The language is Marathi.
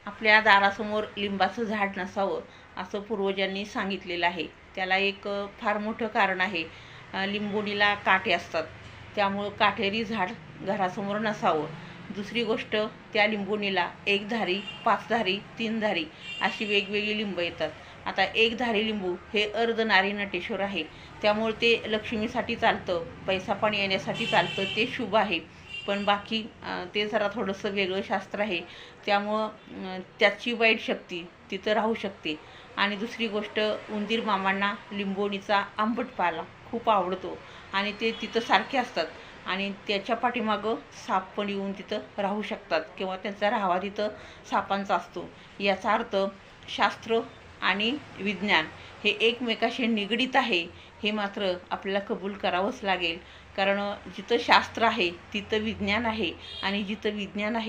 आपल्या दारासमोर लिंबाचं झाड नसावं असं पूर्वजांनी सांगितलेलं आहे. त्याला एक फार मोठं कारण आहे. लिंबोणीला काटे असतात, त्यामुळं काटेरी झाड घरासमोर नसावं. दुसरी गोष्ट, त्या लिंबोणीला एकधारी, पाचधारी, तीनधारी अशी वेगवेगळी लिंबं येतात. आता एकधारी लिंबू हे अर्धनारी नटेश्वर आहे, त्यामुळे ते लक्ष्मीसाठी चालतं, पैसा पाणी येण्यासाठी चालतं, ते शुभ आहे. पण बाकी ते जरा थोडंसं वेगळं शास्त्र आहे, त्यामुळं त्याची वाईट शक्ती तिथं राहू शकते. आणि दुसरी गोष्ट, उंदीर मामांना लिंबोणीचा आंबटपाला खूप आवडतो आणि ते तिथं सारखे असतात आणि त्याच्या पाठीमागं साप पण येऊन तिथं राहू शकतात किंवा त्यांचा राहावा तिथं सापांचा असतो. याचा अर्थ शास्त्र आणि विज्ञान हे एकमेकाशी निगडीत आहे, हे मात्र आपल्याला कबूल करावंच लागेल. कारण जिथं शास्त्र आहे तिथं विज्ञान आहे आणि जिथं विज्ञान आहे